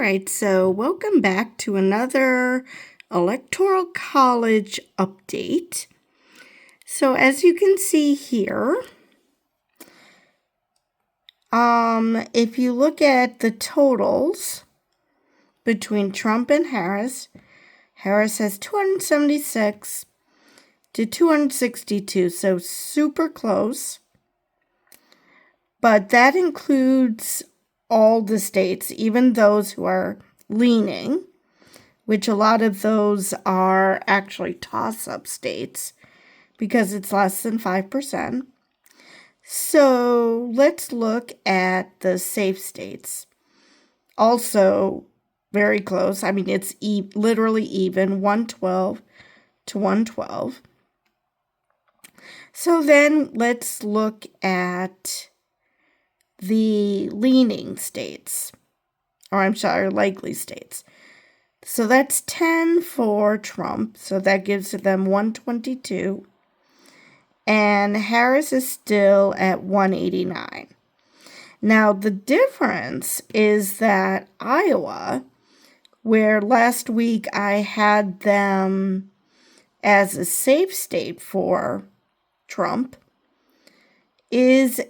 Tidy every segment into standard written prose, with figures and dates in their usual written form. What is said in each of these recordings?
right, so welcome back to another Electoral College update. So as you can see here, if you look at the totals between Trump and Harris, Harris has 276 to 262, so super close. But that includes all the states, even those who are leaning, which a lot of those are actually toss-up states because it's less than 5%. So let's look at the safe states. Also very close. I mean, it's literally even, 112 to 112. So then let's look at the leaning states, or I'm sorry, likely states. So that's 10 for Trump, so that gives them 122. And Harris is still at 189. Now, the difference is that Iowa, where last week I had them as a safe state for Trump, is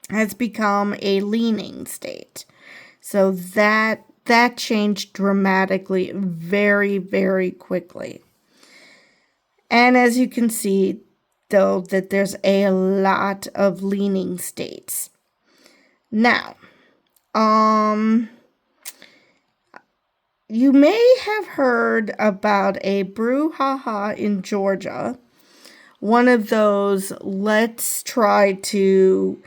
has become a leaning state. So that changed dramatically very, very quickly. And as you can see, though, that there's a lot of leaning states. Now, you may have heard about a brouhaha in Georgia. One of those, let's try to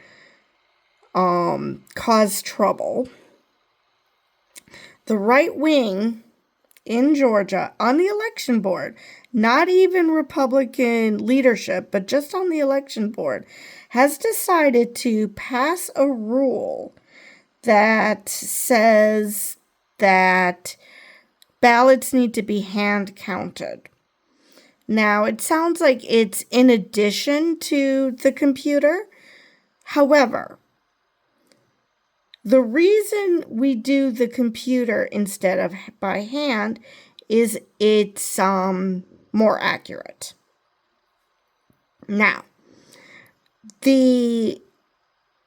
cause trouble. The right wing in Georgia on the election board, not even Republican leadership, but just on the election board, has decided to pass a rule that says that ballots need to be hand counted. Now, it sounds like it's in addition to the computer. However, the reason we do the computer instead of by hand is it's more accurate. Now, the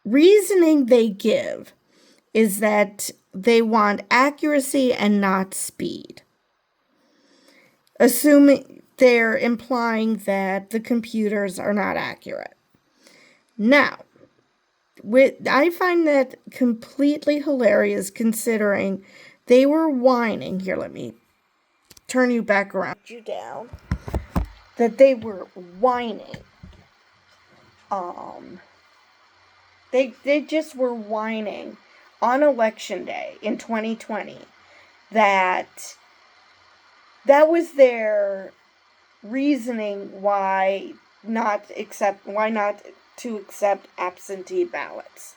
reasoning they give is that they want accuracy and not speed. Assuming they're implying that the computers are not accurate. Now, I find that completely hilarious considering they were whining. Here, let me turn you back around. You down. That they were whining. They just were whining on election day in 2020 that was their reasoning why not to accept absentee ballots.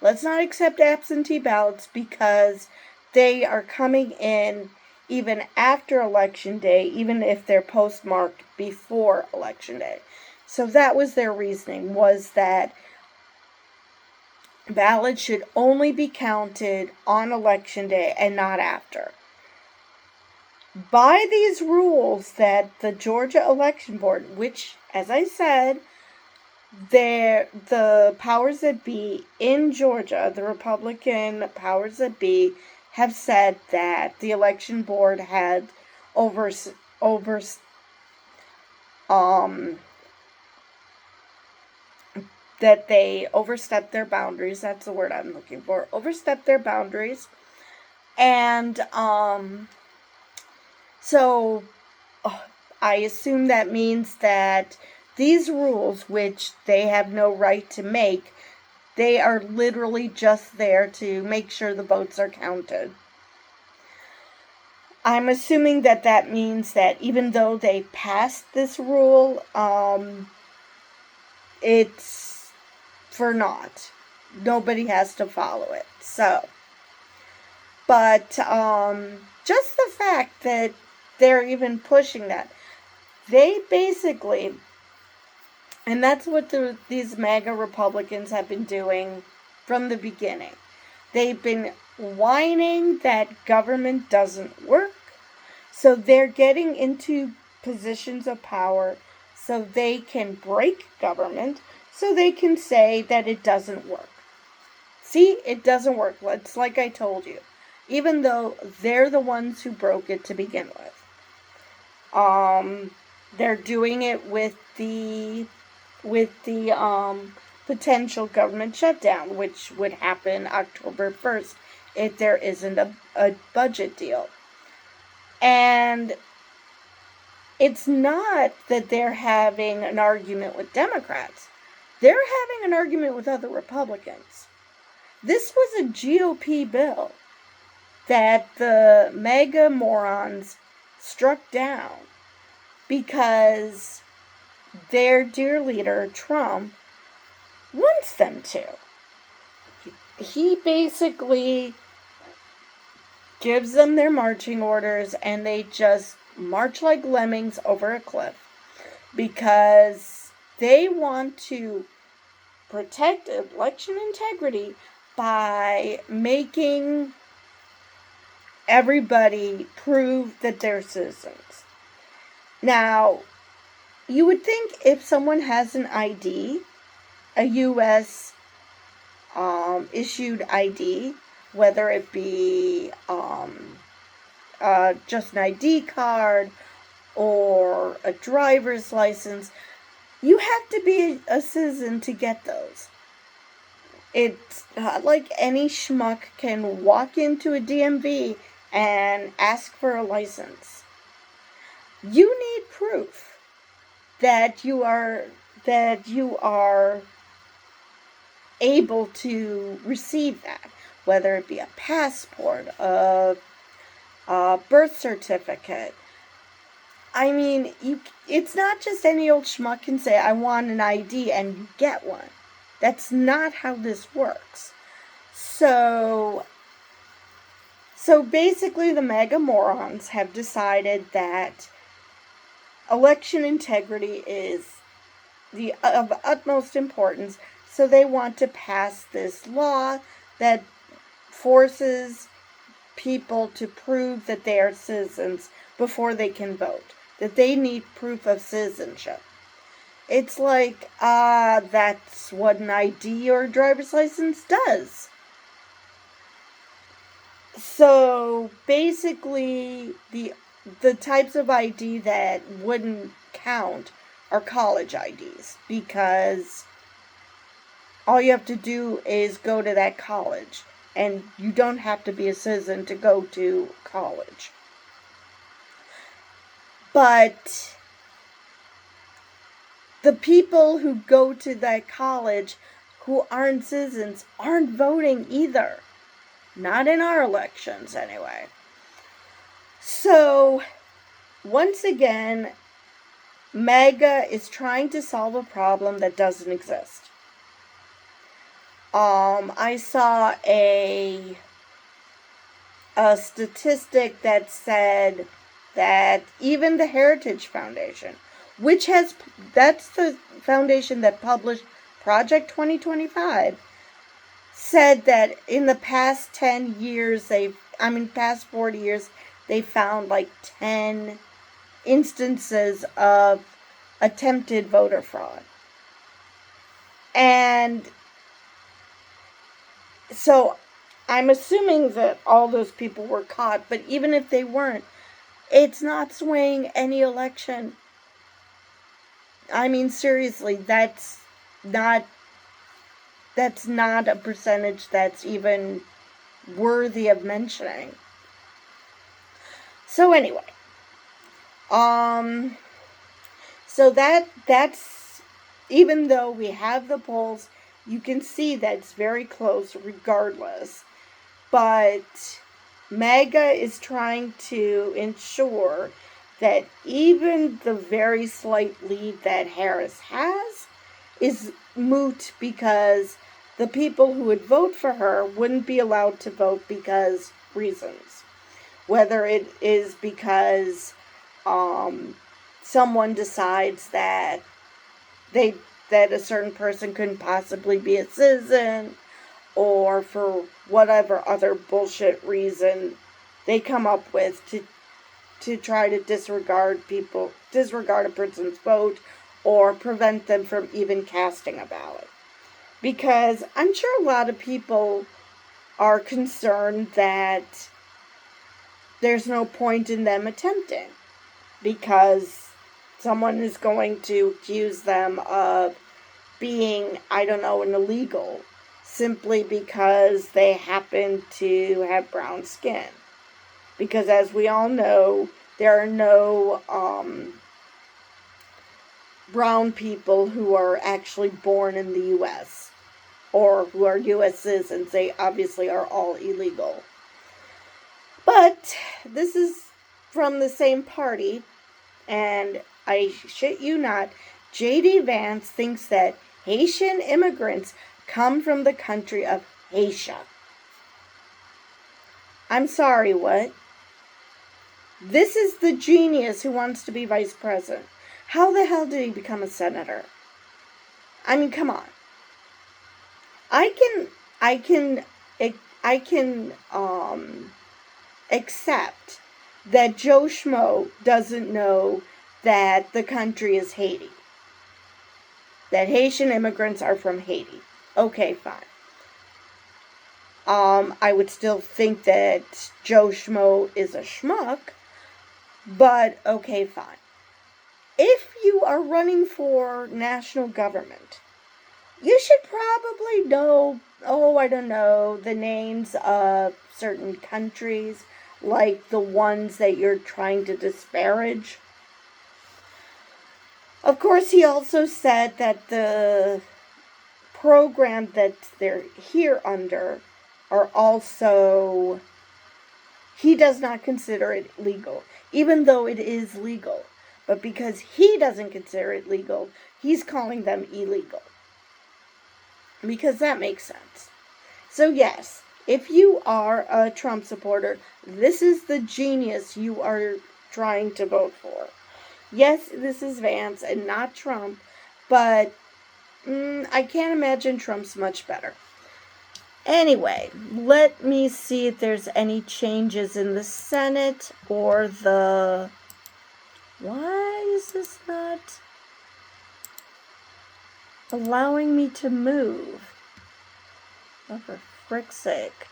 Let's not accept absentee ballots because they are coming in even after Election Day, even if they're postmarked before Election Day. So that was their reasoning, was that ballots should only be counted on Election Day and not after. By these rules that the Georgia Election Board, which, as I said, the powers that be in Georgia, the Republican powers that be, have said that the election board had that they overstepped their boundaries. That's the word I'm looking for. Overstepped their boundaries. And so I assume that means that these rules, which they have no right to make, they are literally just there to make sure the votes are counted. I'm assuming that means that even though they passed this rule, it's for naught. Nobody has to follow it. So, but just the fact that they're even pushing that, they basically, and that's what these MAGA Republicans have been doing from the beginning. They've been whining that government doesn't work. So they're getting into positions of power so they can break government, so they can say that it doesn't work. See, it doesn't work. It's like I told you. Even though they're the ones who broke it to begin with. They're doing it with the potential government shutdown, which would happen October 1st if there isn't a budget deal. And it's not that they're having an argument with Democrats. They're having an argument with other Republicans. This was a GOP bill that the MAGA morons struck down because their dear leader, Trump, wants them to. He basically gives them their marching orders and they just march like lemmings over a cliff because they want to protect election integrity by making everybody prove that they're citizens. Now, you would think if someone has an ID, a U.S. Issued ID, whether it be just an ID card or a driver's license, you have to be a citizen to get those. It's like any schmuck can walk into a DMV and ask for a license. You need proof that you are able to receive that, whether it be a passport, a birth certificate. I mean, it's not just any old schmuck can say, I want an ID, and you get one. That's not how this works. So basically the MAGA morons have decided that election integrity is of utmost importance, so they want to pass this law that forces people to prove that they are citizens before they can vote, that they need proof of citizenship. It's like, that's what an ID or a driver's license does. So basically, the types of ID that wouldn't count are college IDs, because all you have to do is go to that college, and you don't have to be a citizen to go to college. But the people who go to that college who aren't citizens aren't voting either. Not in our elections, anyway. So, once again, MAGA is trying to solve a problem that doesn't exist. I saw a statistic that said that even the Heritage Foundation, that's the foundation that published Project 2025, said that in the past 10 years, past 40 years, they found like 10 instances of attempted voter fraud. And so I'm assuming that all those people were caught, but even if they weren't, it's not swaying any election. I mean, seriously, that's not a percentage that's even worthy of mentioning. So anyway, so that's, even though we have the polls, you can see that it's very close regardless. But MAGA is trying to ensure that even the very slight lead that Harris has is moot, because the people who would vote for her wouldn't be allowed to vote because reasons. Whether it is because someone decides that a certain person couldn't possibly be a citizen, or for whatever other bullshit reason they come up with to try to disregard a person's vote, or prevent them from even casting a ballot. Because I'm sure a lot of people are concerned that there's no point in them attempting, because someone is going to accuse them of being, I don't know, an illegal, simply because they happen to have brown skin. Because as we all know, there are no brown people who are actually born in the U.S. or who are U.S. citizens. They obviously are all illegal. But this is from the same party, and I shit you not, J.D. Vance thinks that Haitian immigrants come from the country of Haitian. I'm sorry, what? This is the genius who wants to be vice president. How the hell did he become a senator? I mean, come on. I can accept that Joe Schmo doesn't know that the country is Haiti. That Haitian immigrants are from Haiti. Okay, fine. I would still think that Joe Schmo is a schmuck, but okay, fine. If you are running for national government, you should probably know, I don't know, the names of certain countries, like the ones that you're trying to disparage. Of course, he also said that the program that they're here under are also, he does not consider it legal, even though it is legal. But because he doesn't consider it legal, he's calling them illegal. Because that makes sense. So yes, if you are a Trump supporter, this is the genius you are trying to vote for. Yes, this is Vance and not Trump, but I can't imagine Trump's much better. Anyway, let me see if there's any changes in the Senate or the... Why is this not allowing me to move? Oh, for frick's sake.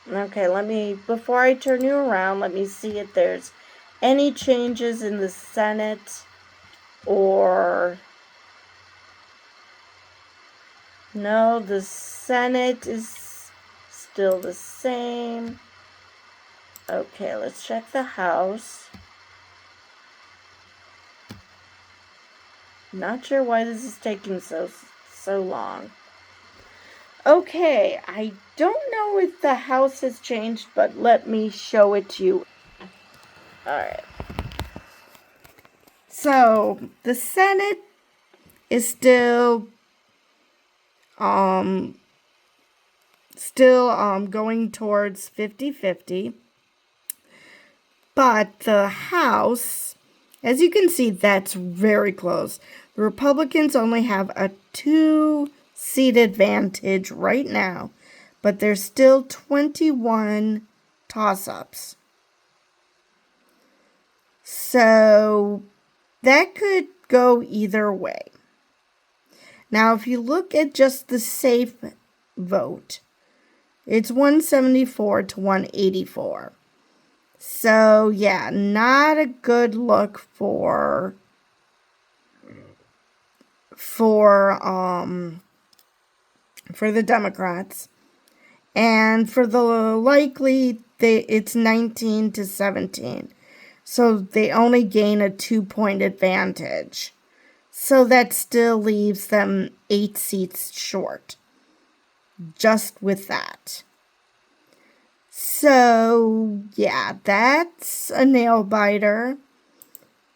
Okay, before I turn you around, let me see if there's any changes in the Senate or... No, the Senate is still the same. Okay, let's check the House. Not sure why this is taking so long. Okay, I don't know if the House has changed, but let me show it to you. Alright. So, the Senate is still going towards 50-50. But the House, as you can see, that's very close. The Republicans only have a 2-seat advantage right now, but there's still 21 toss-ups. So that could go either way. Now, if you look at just the safe vote, it's 174 to 184. So, yeah, not a good look for the Democrats. And for the likely, it's 19 to 17. So they only gain a 2-point advantage. So that still leaves them 8 seats short. Just with that. So, yeah, that's a nail biter.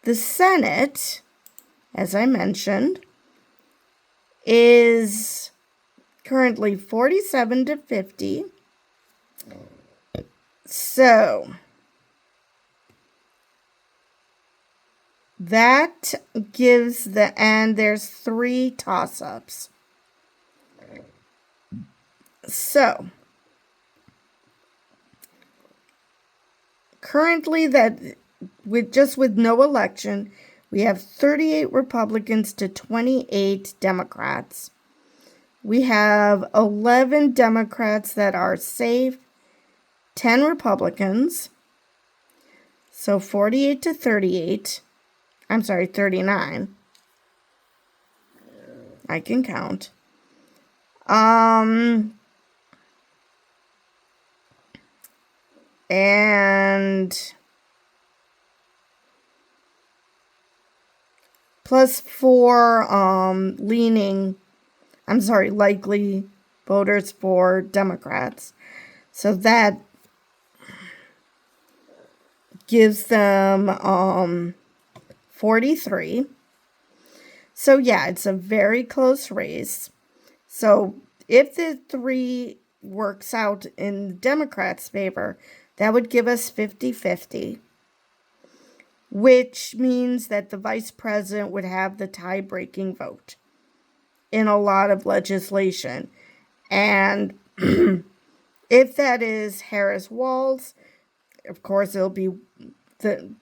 The Senate, as I mentioned, is currently 47 to 50. So, That gives and there's 3 toss-ups. So, currently with no election, we have 38 Republicans to 28 Democrats. We have 11 Democrats that are safe, 10 Republicans. So 48 to 38. I'm sorry, 39. I can count. And plus 4 likely voters for Democrats. So that gives them 43. So yeah, it's a very close race. So if the 3 works out in the Democrats' favor, that would give us 50-50, which means that the vice president would have the tie-breaking vote in a lot of legislation. And if that is Harris-Walz, of course there'll be 1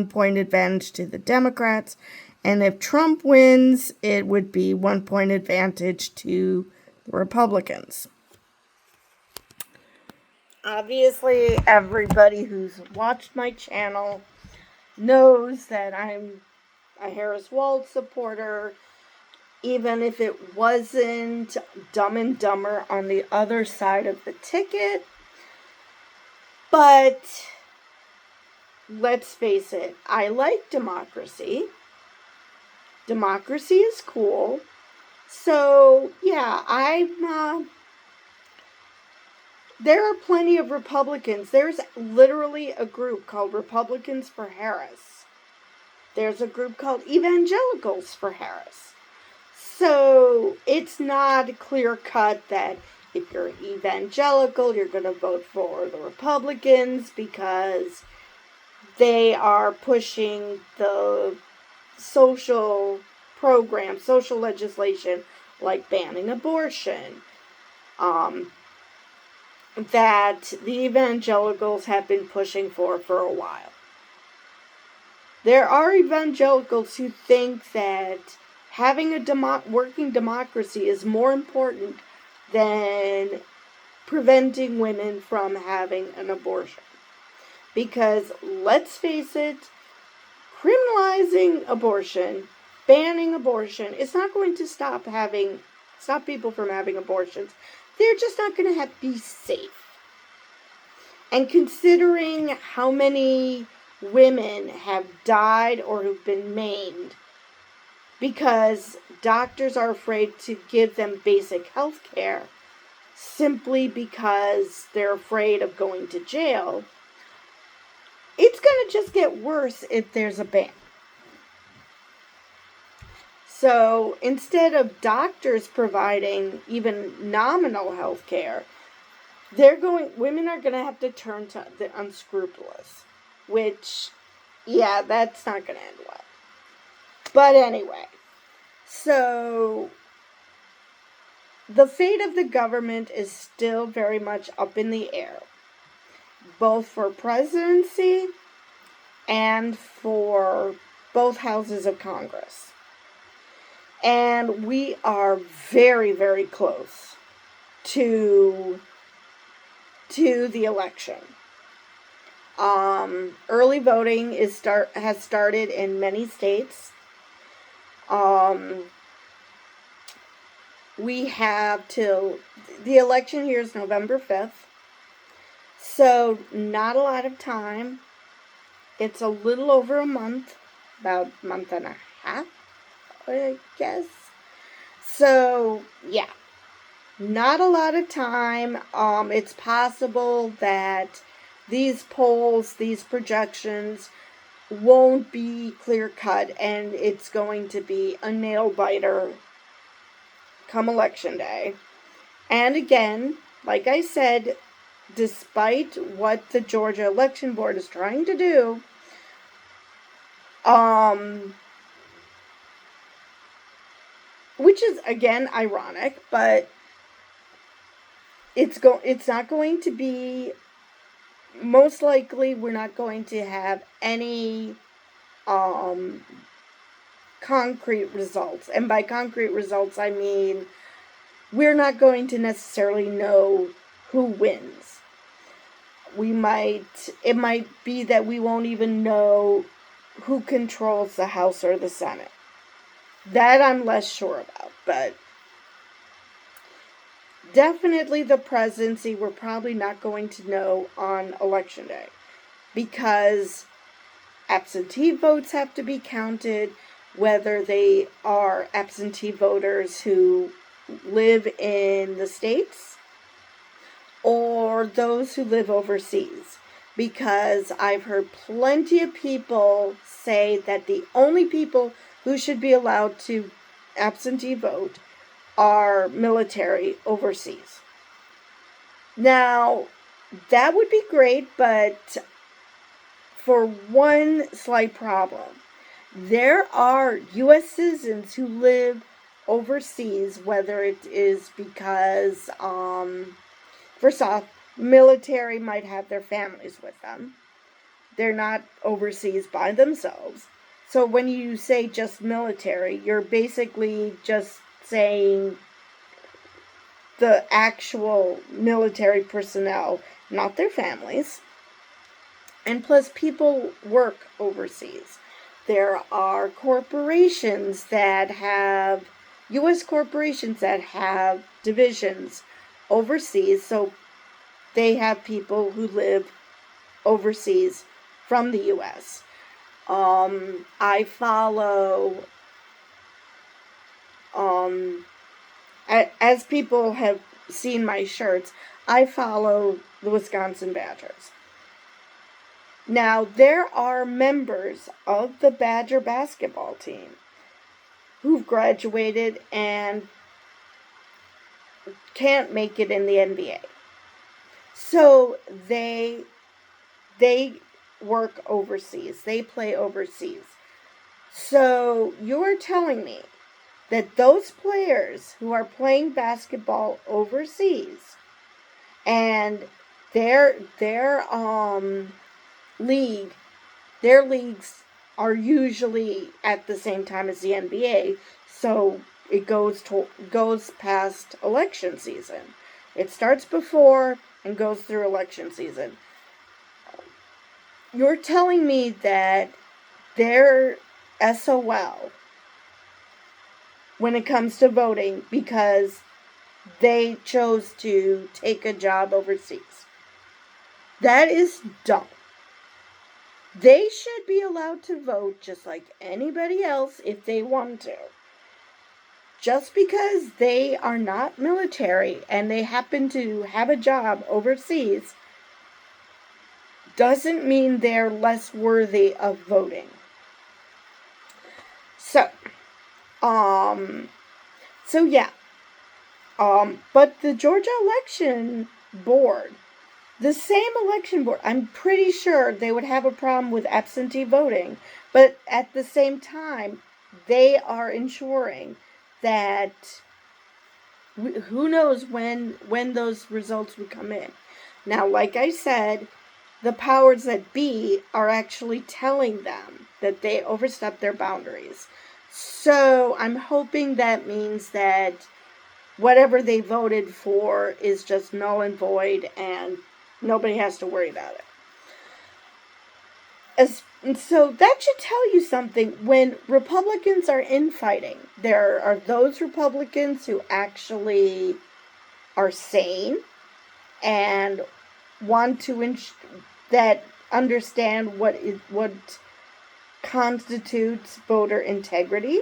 point advantage to the Democrats, and if Trump wins, it would be 1 point advantage to the Republicans. Obviously, everybody who's watched my channel knows that I'm a Harris-Walz supporter, even if it wasn't Dumb and Dumber on the other side of the ticket. But let's face it, I like democracy. Democracy is cool. So, yeah, there are plenty of Republicans. There's literally a group called Republicans for Harris. There's a group called Evangelicals for Harris. So, it's not clear cut that if you're evangelical, you're going to vote for the Republicans because they are pushing the social program, social legislation, like banning abortion, that the evangelicals have been pushing for a while. There are evangelicals who think that having a working democracy is more important than preventing women from having an abortion. Because, let's face it, criminalizing abortion, banning abortion, it's not going to stop people from having abortions. They're just not going to be safe. And considering how many women have died or who've been maimed because doctors are afraid to give them basic health care simply because they're afraid of going to jail, it's going to just get worse if there's a ban. So instead of doctors providing even nominal health care, women are going to have to turn to the unscrupulous, which, yeah, that's not going to end well. But anyway, so the fate of the government is still very much up in the air, both for presidency and for both houses of Congress. And we are very, very close to the election. Early voting has started in many states. We have till the election here is November 5th. So not a lot of time. It's a little over a month, about a month and a half, I guess. So, yeah, not a lot of time. It's possible that these polls, these projections won't be clear cut, and it's going to be a nail biter come election day. And again, like I said, despite what the Georgia Election Board is trying to do, Which is, again, ironic, but it's not going to be, most likely we're not going to have any concrete results. And by concrete results, I mean we're not going to necessarily know who wins. It might be that we won't even know who controls the House or the Senate. That I'm less sure about, but definitely the presidency we're probably not going to know on Election Day, because absentee votes have to be counted, whether they are absentee voters who live in the states or those who live overseas. Because I've heard plenty of people say that the only people who should be allowed to absentee vote are military overseas. Now, that would be great, but for one slight problem. There are U.S. citizens who live overseas, whether it is because, first off, military might have their families with them. They're not overseas by themselves. So when you say just military, you're basically just saying the actual military personnel, not their families. And plus, people work overseas. There are corporations that have, U.S. corporations that have divisions overseas, so they have people who live overseas from the U.S. I follow, as people have seen my shirts, I follow the Wisconsin Badgers. Now, there are members of the Badger basketball team who've graduated and can't make it in the NBA. So they work overseas. They play overseas. So you're telling me that those players who are playing basketball overseas and their leagues are usually at the same time as the NBA, so it goes past election season. It starts before and goes through election season. You're telling me that they're SOL when it comes to voting because they chose to take a job overseas. That is dumb. They should be allowed to vote just like anybody else if they want to. Just because they are not military and they happen to have a job overseas doesn't mean they're less worthy of voting. So yeah. But the Georgia election board, the same election board, I'm pretty sure they would have a problem with absentee voting, but at the same time, they are ensuring that who knows when those results would come in. Now, like I said, the powers that be are actually telling them that they overstepped their boundaries. So I'm hoping that means that whatever they voted for is just null and void and nobody has to worry about it. So that should tell you something. When Republicans are infighting, there are those Republicans who actually are sane and want to that understand what constitutes voter integrity.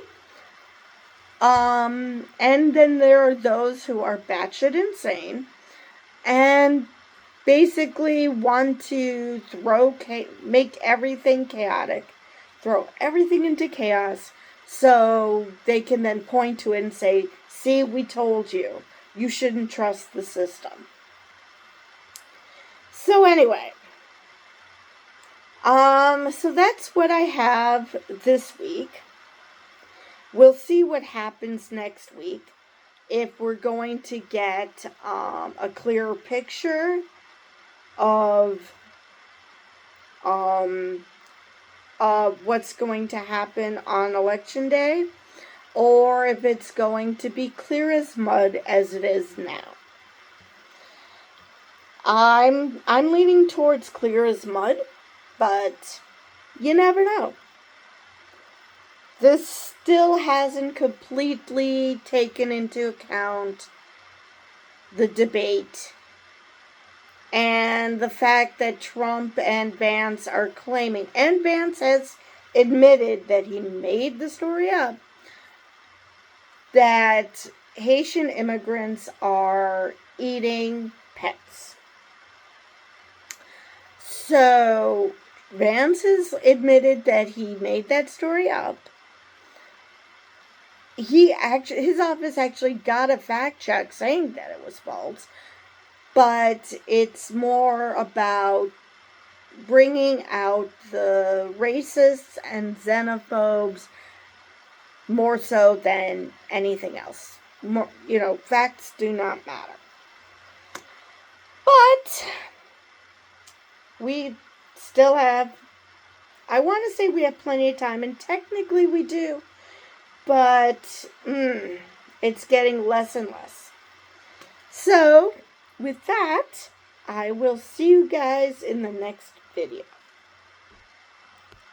And then there are those who are batshit insane and basically want to make everything chaotic, throw everything into chaos, so they can then point to it and say, see, we told you, you shouldn't trust the system. So anyway, So that's what I have this week. We'll see what happens next week. If we're going to get a clearer picture of what's going to happen on election day, or if it's going to be clear as mud as it is now. I'm leaning towards clear as mud, but you never know. This still hasn't completely taken into account the debate and the fact that Trump and Vance are claiming, and Vance has admitted that he made the story up, that Haitian immigrants are eating pets. So Vance has admitted that he made that story up. His office actually got a fact check saying that it was false, but it's more about bringing out the racists and xenophobes more so than anything else. More, facts do not matter. But we still have, I want to say we have plenty of time, and technically we do, but it's getting less and less. So, with that, I will see you guys in the next video.